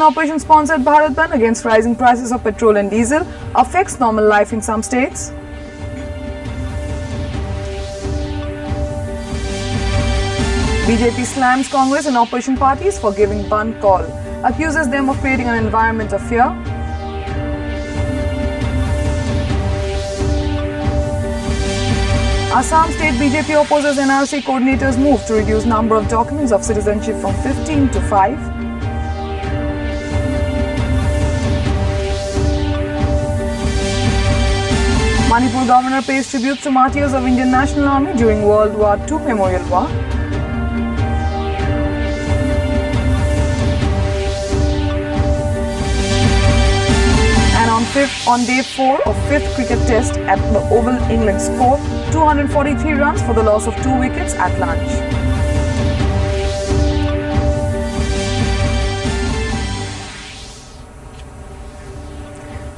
operation-sponsored Bharat Bandh against rising prices of petrol and diesel affects normal life in some states. BJP slams Congress and opposition parties for giving Bandh call, accuses them of creating an environment of fear. Assam State BJP opposes NRC coordinators' move to reduce number of documents of citizenship from 15 to 5. Manipur governor pays tribute to martyrs of Indian National Army during World War II Memorial Walk. And on day 4 of 5th cricket test at the Oval, England scored 243 runs for the loss of 2 wickets at lunch.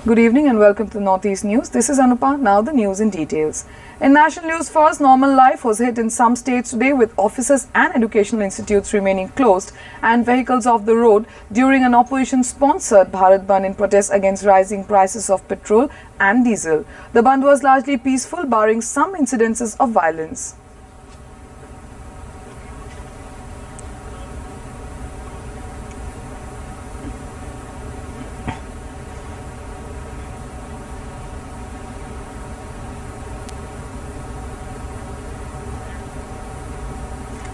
Good evening and welcome to Northeast News. This is Anupa. Now the news in details. In national news first, normal life was hit in some states today with offices and educational institutes remaining closed and vehicles off the road during an opposition-sponsored Bharat Bandh in protest against rising prices of petrol and diesel. The Bandh was largely peaceful, barring some incidences of violence.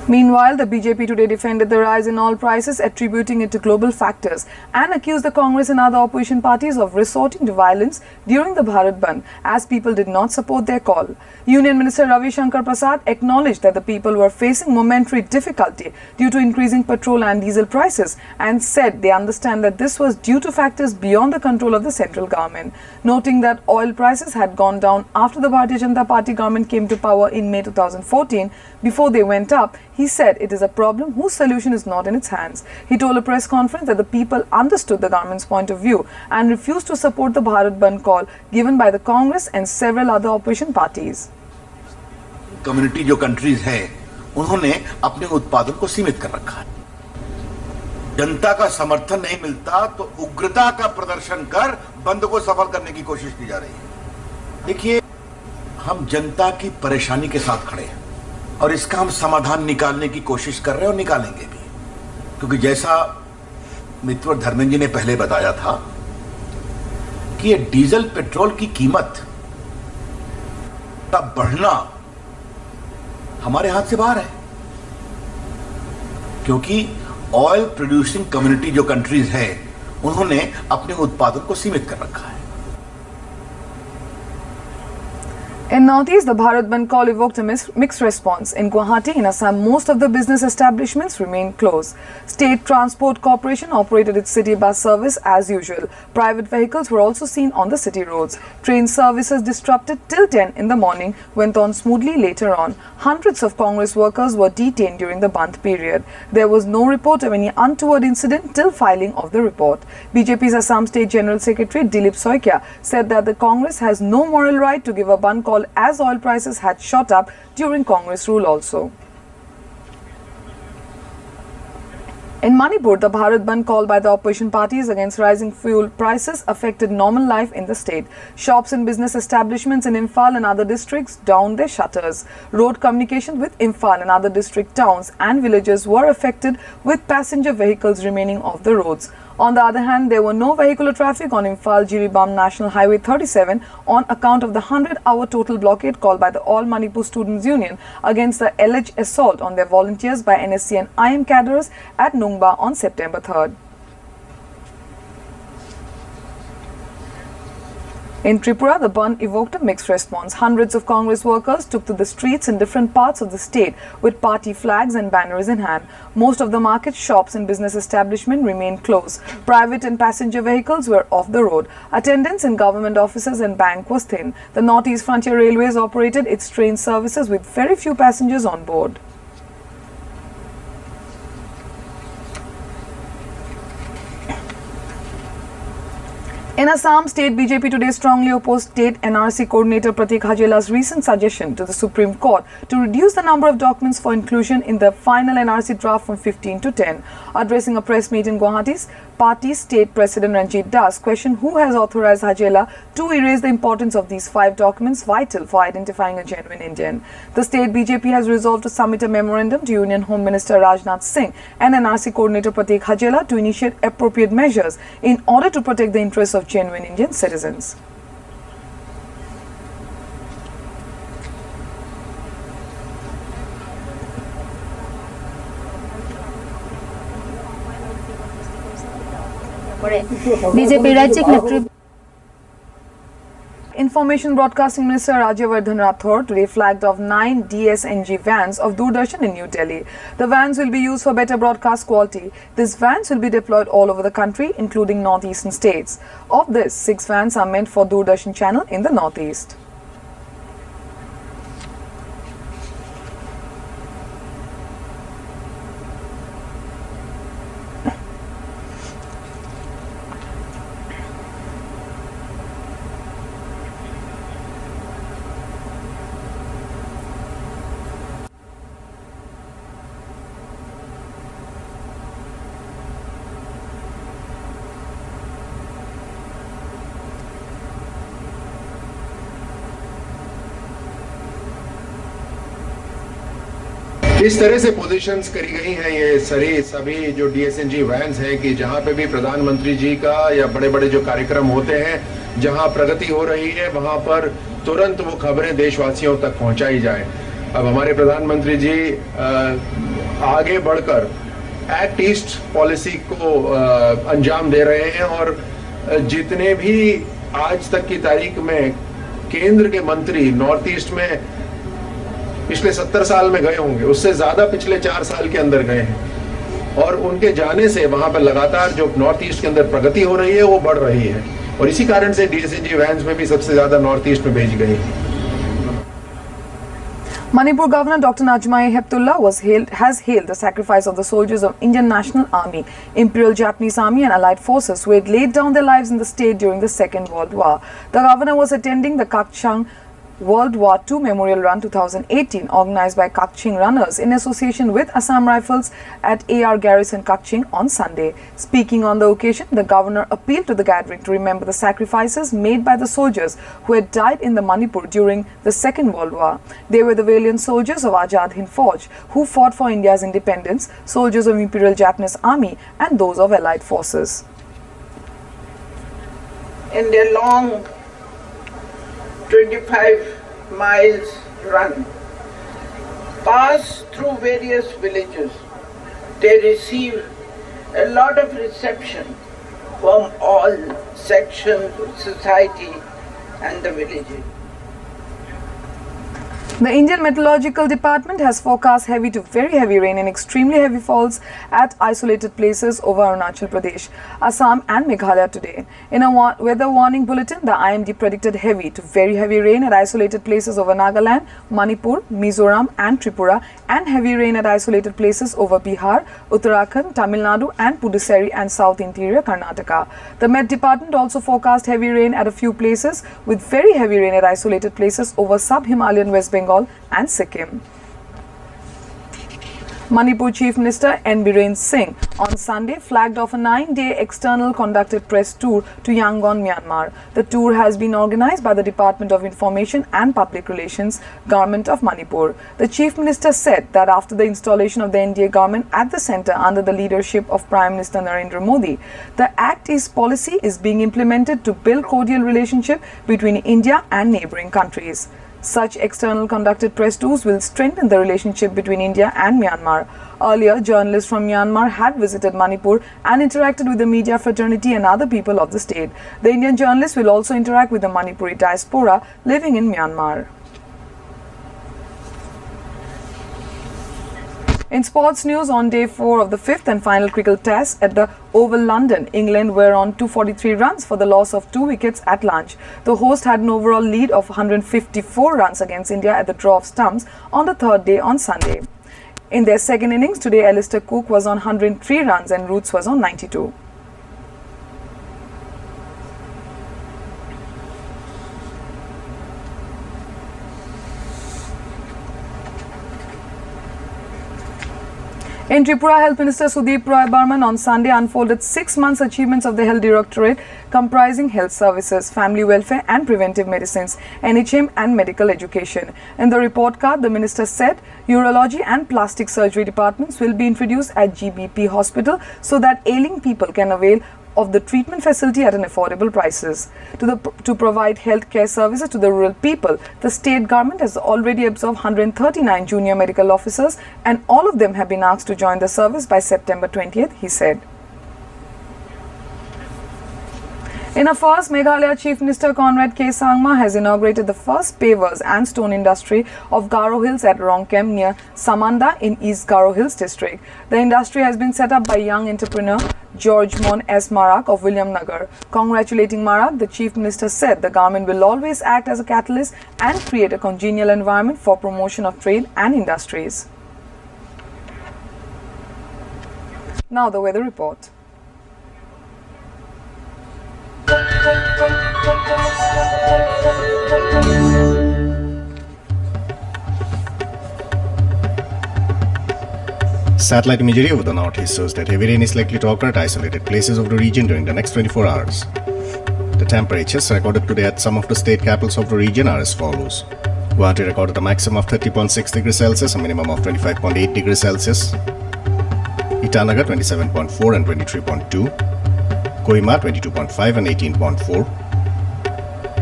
Meanwhile, the BJP today defended the rise in oil prices, attributing it to global factors, and accused the Congress and other opposition parties of resorting to violence during the Bharat Bandh, as people did not support their call. Union Minister Ravi Shankar Prasad acknowledged that the people were facing momentary difficulty due to increasing petrol and diesel prices, and said they understand that this was due to factors beyond the control of the central government. Noting that oil prices had gone down after the Bharatiya Janata Party government came to power in May 2014, before they went up, he said it is a problem whose solution is not in its hands. He told a press conference that the people understood the government's point of view and refused to support the Bharat Bandh call given by the Congress and several other opposition parties. Community जो countries हैं, उन्होंने अपने उत्पादन को सीमित कर रखा है। जनता का समर्थन नहीं मिलता तो उग्रता का प्रदर्शन कर बंद को सफल करने की कोशिश की जा रही है। देखिए, हम जनता की परेशानी के साथ खड़े हैं और इसका हम समाधान निकालने की कोशिश कर रहे हैं और निकालेंगे भी, क्योंकि जैसा मित्र धर्मेंद्र जी ने पहले बताया था कि ये डीजल पेट्रोल की कीमत का बढ़ना हमारे हाथ से बाहर है, क्योंकि ऑयल प्रोड्यूसिंग कम्युनिटी जो कंट्रीज हैं, उन्होंने अपने उत्पादन को सीमित कर रखा है। In Northeast, the Bharat Bandh call evoked a mixed response. In Guwahati, in Assam, most of the business establishments remained closed. State Transport Corporation operated its city bus service as usual. Private vehicles were also seen on the city roads. Train services disrupted till 10 in the morning went on smoothly later on. Hundreds of Congress workers were detained during the Bandh period. There was no report of any untoward incident till filing of the report. BJP's Assam State General Secretary Dilip Soikia said that the Congress has no moral right to give a Bandh call as oil prices had shot up during Congress rule also. In Manipur, the Bharat Bandh call by the opposition parties against rising fuel prices affected normal life in the state. Shops and business establishments in Imphal and other districts downed their shutters. Road communication with Imphal and other district towns and villages were affected, with passenger vehicles remaining off the roads. On the other hand, there were no vehicular traffic on Imphal-Jiribam National Highway 37 on account of the 100-hour total blockade called by the All Manipur Students Union against the alleged assault on their volunteers by NSC and IM cadres at Nungba on September 3rd. In Tripura, the Bandh evoked a mixed response. Hundreds of Congress workers took to the streets in different parts of the state with party flags and banners in hand. Most of the markets, shops and business establishments remained closed. Private and passenger vehicles were off the road. Attendance in government offices and bank was thin. The Northeast Frontier Railways operated its train services with very few passengers on board. In Assam, state BJP today strongly opposed state NRC coordinator Pratik Hajela's recent suggestion to the Supreme Court to reduce the number of documents for inclusion in the final NRC draft from 15 to 10. Addressing a press meet in Guwahati's party state president Ranjit Das questioned who has authorized Hajela to erase the importance of these 5 documents vital for identifying a genuine Indian. The state BJP has resolved to submit a memorandum to Union Home Minister Rajnath Singh and NRC coordinator Pratik Hajela to initiate appropriate measures in order to protect the interests of genuine Indian citizens. BJP Rajya Secretary Information Broadcasting Minister Rajyavardhan Rathore today flagged off 9 DSNG vans of Doordarshan in New Delhi. The vans will be used for better broadcast quality. These vans will be deployed all over the country, including northeastern states. Of this, 6 vans are meant for Doordarshan channel in the northeast. इस तरह से positions करी गई हैं ये सभी जो DSNG vans हैं कि जहां पे भी प्रधानमंत्री जी का या बड़े बड़े जो कार्यक्रम होते हैं जहां प्रगति हो रही है वहां पर तुरंत वो खबरें देशवासियों तक पहुंचाई जाए। अब हमारे प्रधानमंत्री जी आगे बढ़कर एक्ट ईस्ट पॉलिसी को अंजाम दे रहे हैं और जितने भी आज तक की तारीख में केंद्र के मंत्री नॉर्थ ईस्ट में पिछले 70 साल में गए होंगे, उससे ज्यादा पिछले 4 साल के अंदर गए हैं और उनके जाने से वहां पर लगातार जो नॉर्थ ईस्ट के अंदर प्रगति हो रही है वो बढ़ रही है और इसी कारण से डीएसएनजी वैन्स में भी सबसे ज्यादा नॉर्थ ईस्ट में भेजी गई है। Manipur Governor Dr. Najmai Heptullah has hailed the sacrifice of the soldiers of Indian National Army, Imperial Japanese Army and allied forces who had laid down their lives in the state during the Second World War. The governor was attending the Kakchang World War II Memorial Run 2018 organized by Kakching Runners in association with Assam Rifles at AR Garrison Kakching on Sunday. Speaking on the occasion, the governor appealed to the gathering to remember the sacrifices made by the soldiers who had died in the Manipur during the Second World War. They were the valiant soldiers of Azad Hind Fauj who fought for India's independence, soldiers of Imperial Japanese Army and those of allied forces. In their long 25 miles run, pass through various villages, they receive a lot of reception from all sections of society and the villages. The Indian Meteorological Department has forecast heavy to very heavy rain and extremely heavy falls at isolated places over Arunachal Pradesh, Assam and Meghalaya today. In a weather warning bulletin, the IMD predicted heavy to very heavy rain at isolated places over Nagaland, Manipur, Mizoram and Tripura and heavy rain at isolated places over Bihar, Uttarakhand, Tamil Nadu and Puducherry and South Interior Karnataka. The Met Department also forecast heavy rain at a few places with very heavy rain at isolated places over sub-Himalayan West Bengal and Sikkim. Manipur Chief Minister N. Biren Singh on Sunday flagged off a 9-day external conducted press tour to Yangon, Myanmar. The tour has been organized by the Department of Information and Public Relations, Government of Manipur. The Chief Minister said that after the installation of the NDA government at the centre under the leadership of Prime Minister Narendra Modi, the Act East policy is being implemented to build cordial relationship between India and neighbouring countries. Such external conducted press tours will strengthen the relationship between India and Myanmar. Earlier, journalists from Myanmar had visited Manipur and interacted with the media fraternity and other people of the state. The Indian journalists will also interact with the Manipuri diaspora living in Myanmar. In sports news, on day 4 of the 5th and final cricket test at the Oval London, England were on 243 runs for the loss of 2 wickets at lunch. The host had an overall lead of 154 runs against India at the draw of stumps on the 3rd day on Sunday. In their second innings today, Alistair Cook was on 103 runs and Roots was on 92. In Tripura, Health Minister Sudeep Roy Burman on Sunday unfolded 6 months achievements of the Health Directorate comprising health services, family welfare and preventive medicines, NHM and medical education. In the report card, the minister said urology and plastic surgery departments will be introduced at GBP hospital so that ailing people can avail of the treatment facility at an affordable prices. To provide health care services to the rural people, the state government has already absorbed 139 junior medical officers and all of them have been asked to join the service by September 20th, he said. In a first, Meghalaya Chief Minister Conrad K. Sangma has inaugurated the first pavers and stone industry of Garo Hills at Rongkem near Samanda in East Garo Hills district. The industry has been set up by young entrepreneur George Mon S. Marak of Williamnagar. Congratulating Marak, the Chief Minister said the government will always act as a catalyst and create a congenial environment for promotion of trade and industries. Now the weather report. Satellite imagery over the northeast shows that heavy rain is likely to occur at isolated places of the region during the next 24 hours. The temperatures recorded today at some of the state capitals of the region are as follows. Guwahati recorded a maximum of 30.6 degrees Celsius, a minimum of 25.8 degrees Celsius. Itanagar 27.4 and 23.2. Kohima 22.5 and 18.4,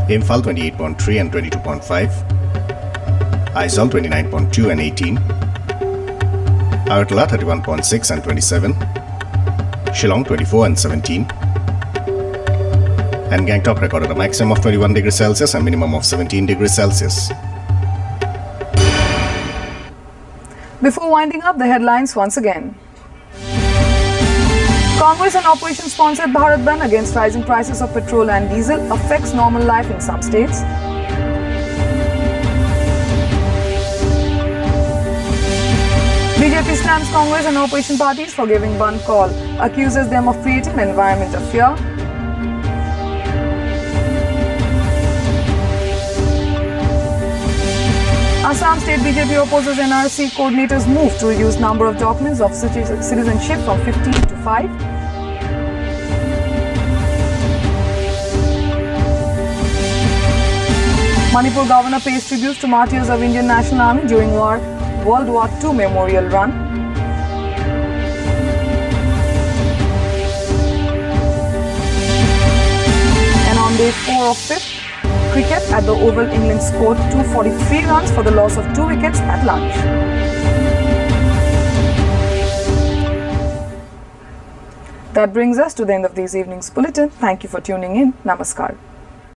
Imphal 28.3 and 22.5, Aizawl 29.2 and 18, Agartala 31.6 and 27, Shillong 24 and 17, and Gangtok recorded a maximum of 21 degrees Celsius and minimum of 17 degrees Celsius. Before winding up, the headlines once again. Congress and opposition sponsored Bharat Bandh against rising prices of petrol and diesel affects normal life in some states. BJP slams Congress and opposition parties for giving Bandh call, accuses them of creating an environment of fear. Assam State BJP opposes NRC coordinators' move to reduce number of documents of citizenship from 15 to 5. Manipur governor pays tributes to martyrs of Indian National Army during World War II memorial run. And on day 4 of 5th, cricket at the Oval, England scored 243 runs for the loss of 2 wickets at lunch. That brings us to the end of this evening's bulletin. Thank you for tuning in. Namaskar.